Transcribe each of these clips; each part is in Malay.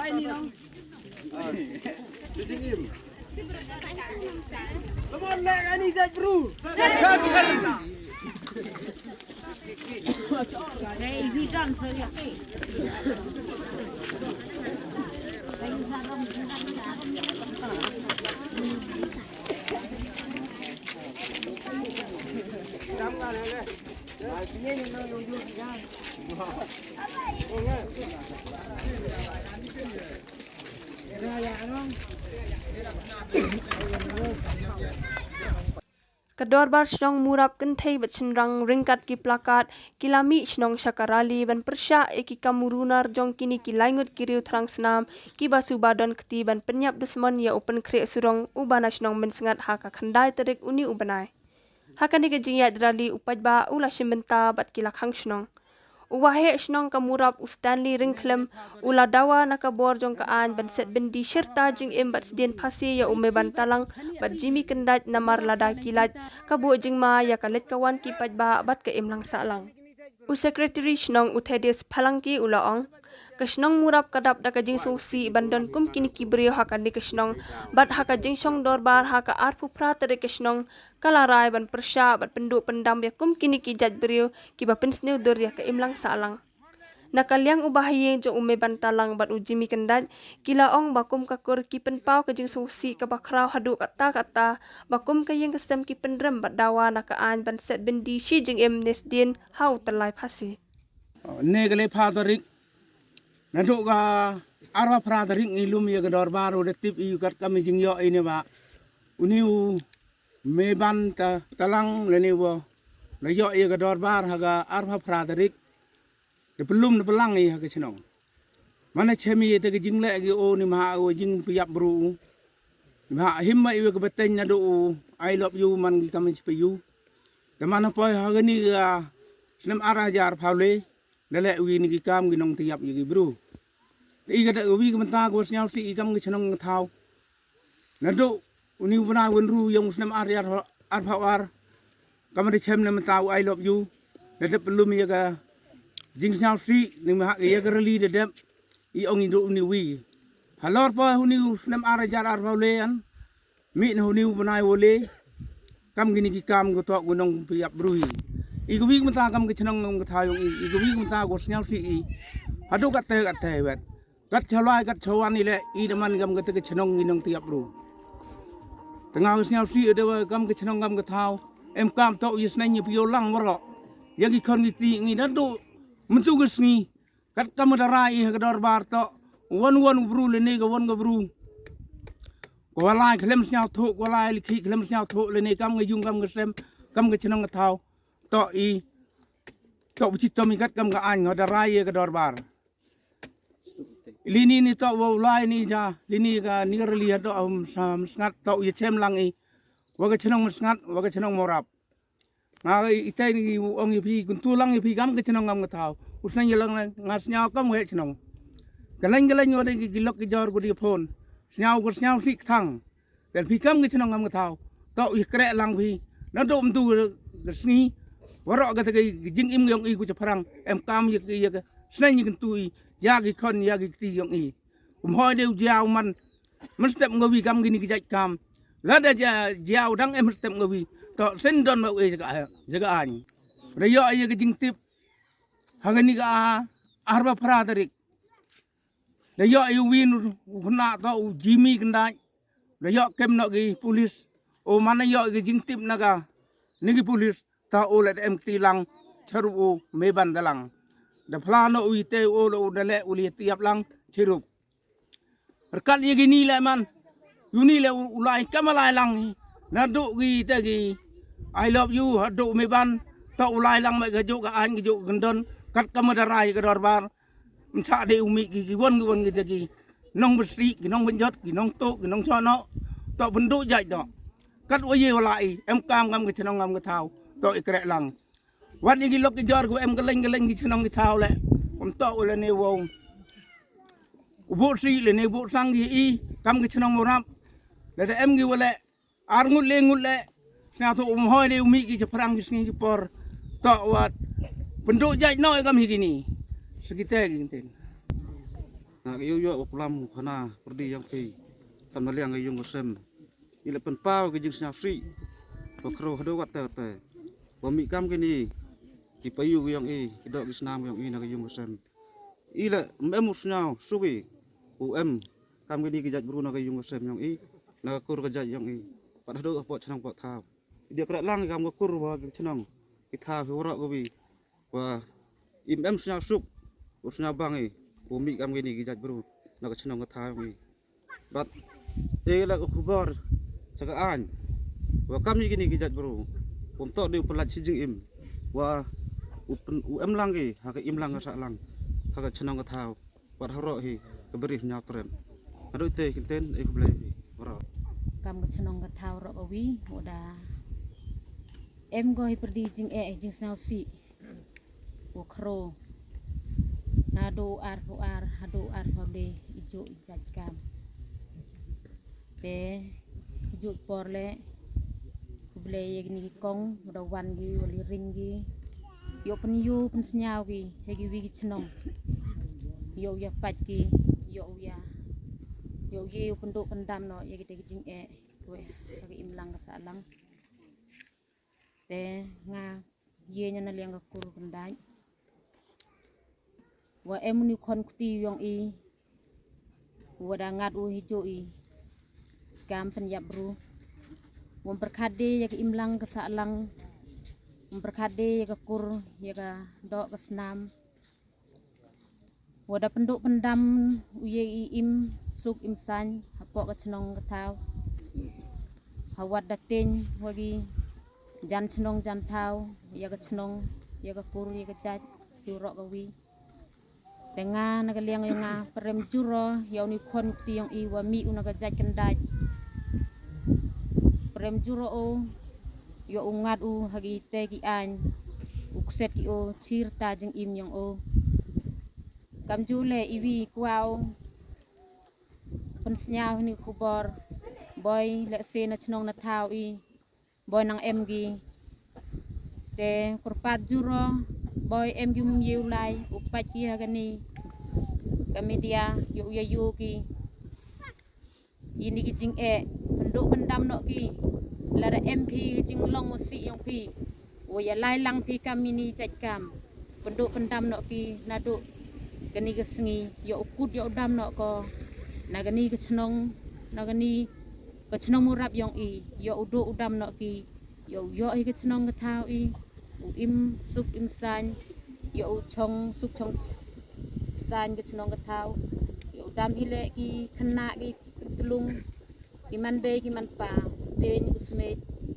ini dong. Come on, like ini zat bro. Hey, we done for you. Kedor bar snong murap kentai bat senrang ringkat ki plakat kilami snong syakarali ban persya eki kamurunar jong kini ki laingut kiriu terang senam ki basu badon keti ban penyap dusman ya open kre surong ubana snong mensengat haka khandai terik uni ubanai. Hakan di kejingya drali upaj ba ula shimbenta bat kilak hang snong. Uwahe snong kamurap Stanley ringklem ula dawa nakabor jong kaan ban set bendi serta jing em bat sedien pasi ya ume bantalang bat Jimmy kendat namar lada kilat kabu jing ma ya kalet kawan ki paj ba bat ke em lang salang. U secretary snong Uthedius Phalangki ula ong Kesnong murap kadap da kajing susi bandon kum kini kibrio hakan di kesnong bat haka jingsong dorbar haka arpu prateri kesnong kalarai ban persya bat penduk pendam ya kum kini kijat brio kiba pensneu dor ya ke imlang salang. Nakaliang ubahaye jo ume bantalang bat ujimi kendat kila ong bakum kakur ki penpau kajing susi ka bakrau hadu kata bakum kayeng kesem ki pendrem bat dawa nakaan ban set bendi shi jing em nesdien hau terlai pasi. Negale padarik Naduk ka arwa pradaring ilum ya gedor baru detip iu kat kami jingyo ini ba uniu meban ta talang leni wo layo ya gedor bar haga arwa pradarik de belum de belang i haga chenong mana chemi te ke jingle gi o ni ma o jing piap bru ma himma iu ke beteng nadu I love you man gi kami spiyu de mana poi haga ni ga snem arajar paule lele wi ni kam ginong tiap yi bro i ga wi ga menta go snyal si kam gi chnong thau nado uni bana wen ru yong snem ar phawar kam ri chem ne menta I love you de pelum ya ga jing snyal si ni ma ya ga reli de i ong i do uni wi halor pa uni snem ar jar ar phawle an mi no uni bana wole kam gi ni kam go to gunong piap bru igu wi menta kam ke chnong ngam thayong igu wi menta go snyal si hadu kat te bet kat chalai kat chawan ni le i deman gam ke chnong nginong tiap ru tengah snyal si de kam ke chnong gam ke thaw em kam to is nai ni pio lang maro yagi khon gi ti ngi dadu mentu ge sngi kat kam dara i ke dor bar to won bru le ni go won go bru ko lai khlem snyal thu ko lai likhi khlem snyal thu le ni kam ngi yung kam ge sem kam ke chnong thaw to i to bici to mikat kam ga an ngoda rai ga dorbar lini ni to wo lai ni ja lini ga nirli to sam sngat to ye chem lang i wa ga chnong sngat wa ga chnong morap nga itai ni ong i phi kun tu lang i phi gam ga chnong ngam ga thau usna ye lang ngas nya kam he chnong galeng wa de gilok ki jor gu di phone snyau si thang tel phi kam ga chnong ngam ga thau to i kre lang phi na do mtu ga sni warok kata ke jing im yong i ku chaprang em kam ye ke snai ni kentui ya gi khon ya gi ti yong i hoi deu jiao man step ngawi kam gini ki kam la da jiao dang em step ngawi to sen don ma e jaga an reyo ye ke jing tip hangani ga arba pradarik reyo yu win na to jimi kendai reyo kem no gi police o mana yo ge jing tip naga nigi police ta olet em tilang charu meban dalang da plano uite o dale uli tiap lang chirup rekat ye gini le man yuni le ulai kamalai lang nadu gi te gi I love you hadu meban ta ulai lang mai ga jo ga an gi jo gendon kat kamadarai ga dorbar mcha de umi gi won gi te gi nong besi gi nong benjot gi nong to gi nong chono to bendu jai do kat o ye ulai em kam gi chnong ngam ga thau to ikrek lang wat gi lok jor ku em geleng gi chnong gi thau le om to le ne wo bu si le ne bu sang gi i kam gi chnong morap le em gi wale ar ngut le sa to hoi ne umi gi chaprang gi sngi gi por to wat penduk jaj noi kam hi gini sekite gi ten nak yo pelam khana perdi yang pi kam na liang yung sem ila pen pau ke jing sna si ko kro hado wat te ko mi kam ke ni ki payu yang ki dok ki snam yang na yung sem ila mem usnau suwi kam ke ni ki jat bru na yung sem yang na kur ke jat yang pat hado pot chnang pot thao dia kra lang kam ko kur wa chnang ki tha hora ko bi wa sna suk usna bang umi kam ke ni ki jat bru na chnang ko thao bat la ko khubar saka an wa kam ni ki jat bru pom to de pelat si jing wa lang ki ha ka lang ka sa lang ha ka chnang ka thao wat haro hi ka beri nya trem adu te kinten ko ble ora kam ko chnong ka thau ro wi oda go hi perdi jing jing snau si o khro na do ar hado ar de ijo ijaj kam te ijo porle kuble yegni kong oda wan gi wali ring gi yo pen snyau gi chegi wi gi chnong yo ya pat gi yo ye penduk pendam no ye kita jing kue bagi imlang ke salang te nga ye nya na liang kur pendai wa ni kon kuti yong wa da ngat u hijo gam penyap bru memperkade ya ke imlang ke salang memperkade ya ke kur ya ke dok ke senam wada penduk pendam uye suk san hapok ke chnong ke thau hawat datin wagi jan chnong jan thau ya ke chnong ya ke kur ya ke jat jurok ke wi tenga na ke liang nga prem juro ya ni kon ti yang wa mi una ke jat kendaj prem juro o yo ungat hagi te ki an ukset ki o chir ta jing im yang kam jule iwi kwao pen snyau ni khubor boy le se na chnong na thau boy nang gi te kurpat juro boy gi myew lai upat ki hagani kamedia yu ki ini ki jing penduk pendam no ki la da mp jing long si yong pi o ya lai lang pi kam ini jat kam penduk pendam no ki nadu gani ke sengi yo ukut yo dam no ko nagani ke chnong nagani ke chnong murap yong yo udu udam no ki yo ke chnong ke thau suk san yo suk chong san ke chnong ke thau yo dam hile ki khna ki tulung ki man be ki man pa te ni usme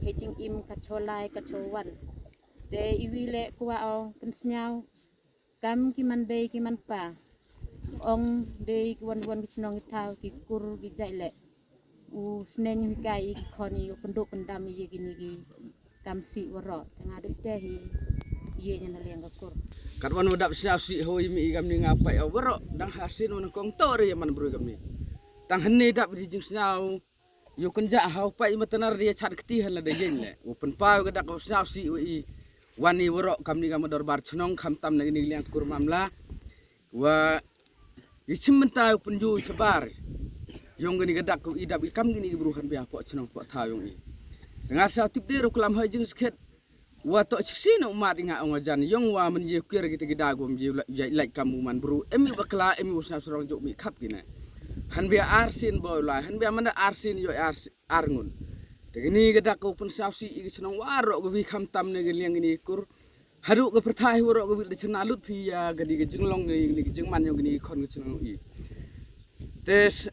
hejing ka cholai ka chowan te iwi le kwa pen snyau kam ki man be ki man pa ong de wan ki chnong ki thau ki kur ki jai le u snen yu kai ki khoni penduk pendam ye gini ki kam si waro tengah doi te hi ye nya na liang ka kur kat wan wadap sia si hoi mi kam ni ngapai waro dang hasin wan kong to re man bru kam ni tang hene dap di jing snau yo kenja hau pai matenar dia chat keti han la de yen le open pa ga dak sia si wani waro kam ni kam dor bar chnong kham tam na ni liang kur mamla wa isim mentai penju sebar yong gani gadak ko idap ikam gini bruhan be apa chnong po tha yong dengar sa tip de roklam ha jing sket wa to sino umat inga ngajan yong wa men je kir kita gidagom je like kamu man bru emi bakla emi usna surong jok mi khap gina han be arsin boy la han be manda arsin yo arngun degini gadak ko pun safsi igi chnong waro go bi kham tam ne liang gini kur haru ke perthai waro go bi chna lut phi ya gadi ge jinglong ni jing man yo gini khon ge chnong tes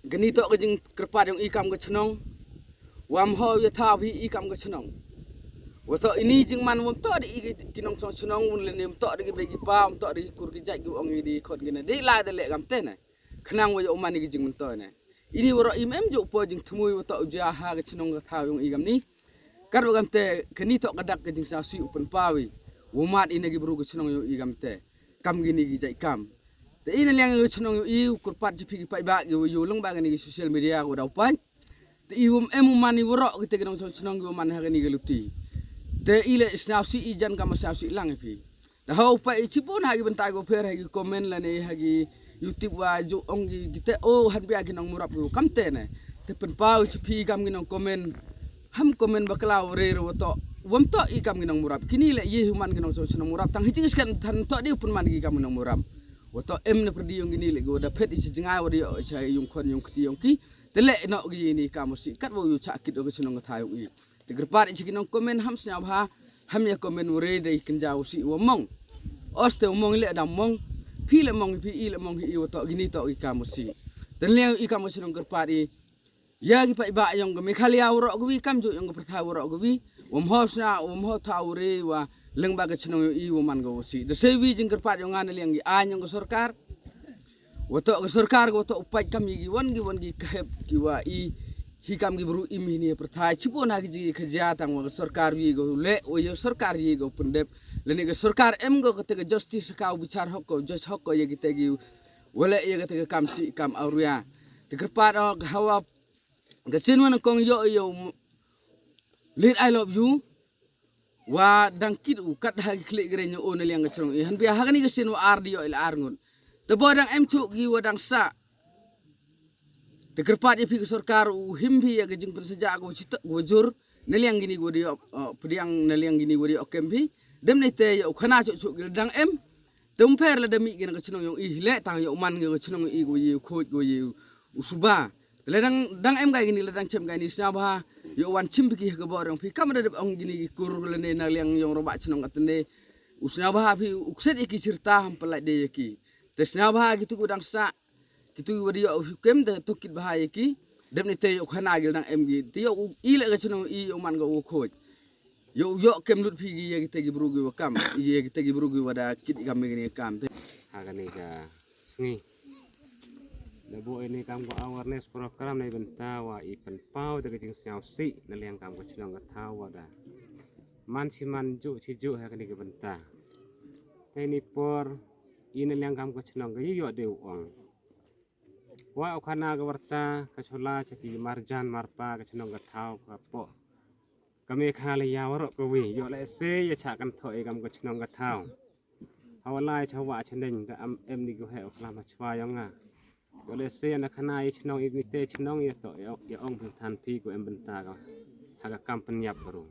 gani to ge jing kerpat yang ikam ge chnong wam ho ya tha bi ikam ge chnong wa to ini jing man wam to di kinong so chnong un le nem to de be gi pa um to di kur ge jai ge ong di khon ge ne de la de le gam te ne khnang wa yo man ge jing man to ne ini waro imem jo po jing thumui wa to ja ha ge chnong ge tha yung igam ni kar gam te gani to gadak ge jing sa si upen pawi womat ine gi bru ge chnong yo igam te kam gi ni gi jai kam te ina liang yo chnong yo kurpat ji phi pai ba yo long ba gani social media ko dau pan te em mani woro ge te genong chnong yo man ha gani ge luti te ile sa si ijan kam sa si lang phi dah hau pai cipun hagi bentai go fer hagi komen la ne hagi YouTube wa jo ong gite oh han bia ginong murap go kamte ne te pen pau sepi gam ginong komen ham komen baklau re ro to wam to I gam ginong murap kini le ye human ginong so chenong murap tang hijing skan tan to di pun man gi gam ginong murap wato em ne perdi yong gini le go da pet isi jengai wadi o cha yung kon yung kti yong ki tele no gi ni ka musi kat wo yu cha kit o chenong thai yong I te gerpat isi ginong komen ham snya bha ham ya komen wore dei kenjau si wo mong oste mong le da mong pi le mong pi I le mong I wato gini to I ka musi dan le I ka musi nong gerpat I ya gi pa ba yong ge mekhalia ro gi kam ju yong pertha ro gi hosna ho taure wa leng ba ge chenong I wo man go si de sewi jing gerpat yong an liang gi an yong sarkar wato sarkar go to upai kam gi won gi khep gi wa I hi kam gi bru imi ni pertha chipona gi ji khaja tang wa sarkar wi go le o yo sarkar yi go pendep le ni ge sarkar em go ke justice ka bicar hok ko judge hok ko ye gi te gi wala ye ge kam si kam auria te gerpat hawa ge sin wan kong yo let I love you wa dang kit u kat ha klik gre nyo on liang gachong han bia ha ni gesin wa ar dio il ar ngun te bodang em chu gi wadang sa te kerpat ye pi sarkar u himbi ya gejing pen seja go chit go jur ne liang gini go dio pediang ne liang gini go dio kembi dem ne te yo khana chu chu gi dang em tum pher la demi gi gachong yo I le tang yo man gi gachong I go ye khoj go ye usuba dang em gai gini ledang chem gai ni sabha yo wan chim bi ke borong phi kam de ong gini kur le ne na liang yong roba chnong atne usna bha phi ukset iki sirta ham pelai de ki tesna bha gitu dang sa gitu wadi yo kem de tokit bha ki dem ni te yo khana gil dang em gi ti yo I le ga chnong I yo man go khoj yo kem lut phi gi ye te gi bru gi kam ye te gi bru gi wada kit kam gi kam agani ga sngi Nabu ini kamu awareness program na ibentawa ipan pau daga jing siaw si na liang kamu chinong katawa da man si man ju si ju ha kani ibenta ini por ini liang kamu chinong ga yo de uang wa okana ga warta kachola chaki marjan marpa ka chinong kataw ka po kami khali ya waro ko wi yo le se ya cha kan thoi kamu chinong kataw hawalai chawa cheneng ga em ni go he okla ma chwa yonga Kalau saya nak kena chenong ini teh chenong ya to ya ong pentan pi ko embenta ka haga kampen yap baru.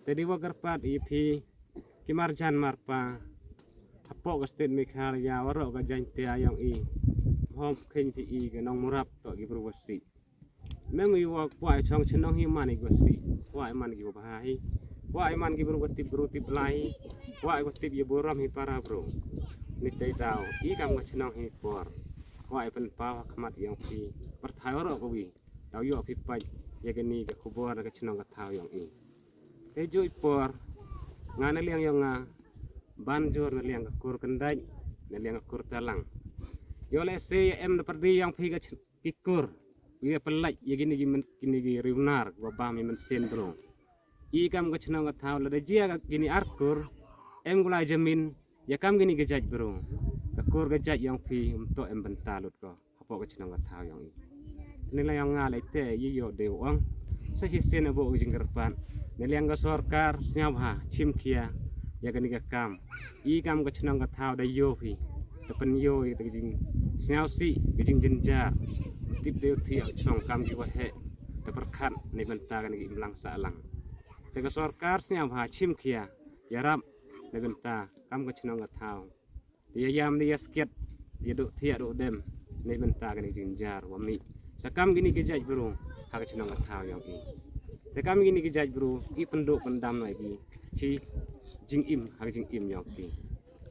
Tadi wa gerpat ipi kimarjan marpa apok ka state mekhal ya waro ka jante ayong I hom khen ti I ka nong murap to gi bru wasi. Meng wi wa kwa chong chenong hi man gi wasi. Wa man gi bahai. Wa man gi bru ti blai. Wa ko ti ye boram hi para bro. Ni tei tau I kam ka chenong hi por. Wah pen pau kamat yang pi perthai ro ko wi tau yo pi pai ye gani ke khubor ke chnong ka thau yang I te jui por ngana liang yang nga banjur na liang kur kendai na liang kur talang yo le se em na perdi yang pi ke kikur ye pelai ye gini gi riunar wa ba mi men sendro I kam ke chnong ka thau la de jia gini arkur em gulai jamin ya kam gini ke jaj bro kur gajat yang pi untuk embenta lut ko apa ke chenong thau yang ni la yang ngale te yi yo de wang sa si sen abo jing gerpan ni liang ga sarkar snyab ha chim kia ya gani ga kam I kam ke chenong thau da yo pi te pen yo te jing snyau si jing jenjar tip de thi chong kam ji wa he te perkhat ni benta ga ni mlang sa lang te ga sarkar snyab ha chim kia ya rap ni benta kam ke chenong thau dia yam dia sket dia duk tiak duk dem ni benta kan jinjar wami sakam gini ke jaj bro hak chenong thau yang I sakam gini ke jaj bro I penduk pendam nai bi chi jing im hak jing im yang pi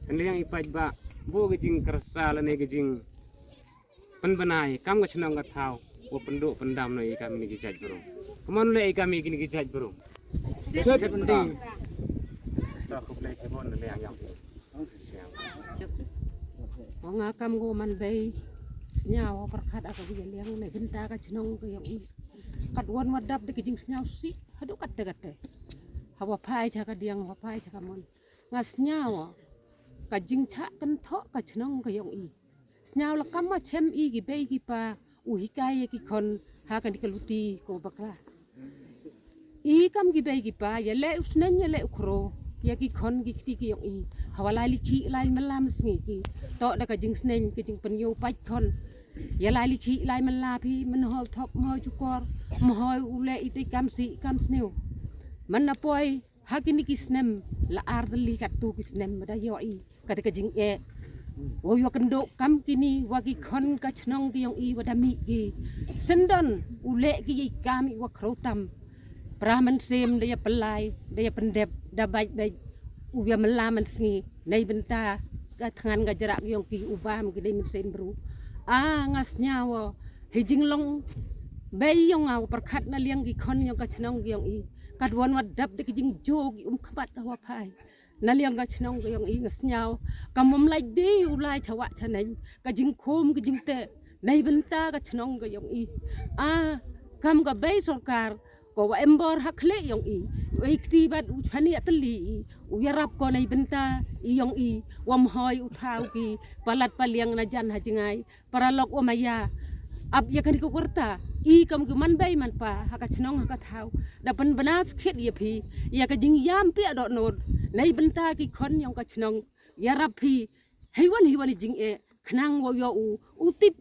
kan liang I pai ba bo ke jing kersa la ne ke jing pen benai kam ke chenong thau wo penduk pendam nai kam ni ke jaj bro keman le kami gini ke jaj bro jaj pendam ta ko play sibon liang yang pi Nga kam go man bay snyaw perkhat aga bi liang ne benta ka chnong ko yang I kat won wadap de jing snyaw si hadu kat te hawa phai cha ka diang hawa phai cha ka mon nga snyaw ka jing cha kan tho ka chnong ko yang I snyaw la kam ma chem I gi bay gi pa u hikai ki kon ha kan dikeluti ko bakla I kam gi bay gi pa ya le usnen ya le ukro ya ki kon gi ti ki yang I hawalai likhi lai malam sngi ki to da ka jing sneng ki jing penyo pai khon ya lai likhi lai mala phi man ho thop mo chukor mo hoi ule ite kam sneu man na poi hakini ki snem la ardli kat tu ki snem da yo I ka ka jing e wo yo kendo kam kini wagi khon ka chnong ki yong I wadami ki sendon ule ki kami wa khrotam praman sem dia pelai dia pendep da baik baik ubia melaman sngi nei benta ka thangan ga jarak yong ki ubam ki dei min sen bru ngas nyawo hijing long bay yong aw perkhat na liang ki khon yong ka chnong ki yong I kadwan wadap de ki jing jog khabat wa phai na liang ka chnong ki yong I ngas nyaw kamom lai de ulai chawa chanai ka jing khom ki jing te nei benta ka chnong ki yong I kam ga bay sarkar ko wa embor hakle yong I iktibat uchani atli uyarap ko nei benta yong I wam hoy uthau ki palat paliang na jan hajingai paralok o maya ab ya kan ko kurta I kam ku man bay man pa haka chnong haka thau dapan banas khet ye phi ya ka jing yam pi do nod nei benta ki khon yong ka chnong yarap phi heiwan jing e khnang wo yo utip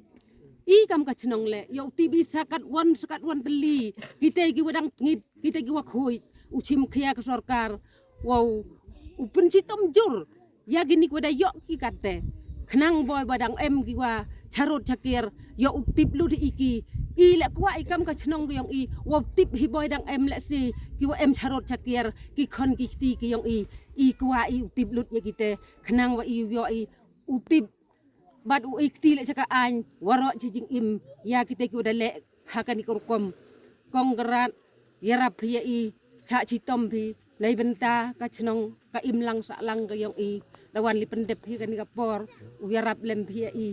I kam ka chnong le yo tibi sakat wan beli kita gi wadang ngit kita gi wa khoi uchim khia ka sarkar wow upenci tom jur ya gini wada yo ki kate khnang boy badang em gi wa charot chakir yo utip lu di iki I le kwa I kam ka chnong gi yong I wa tip hi boy dang em le si ki wa em charot chakir ki khon ki ti ki yong I kwa I utip lut ya kite khnang wa I yo I utip bad u ikti le chaka an waro jing im ya kita ki udah le hakani kurkom konggerat yarap ya I cha chi tom pi nei benta ka chnong ka im lang sa lang ka yong I lawan li pendep hi kan ka por u yarap lem pi I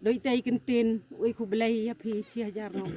doi tai kentin u ku belai ya pi si hajar no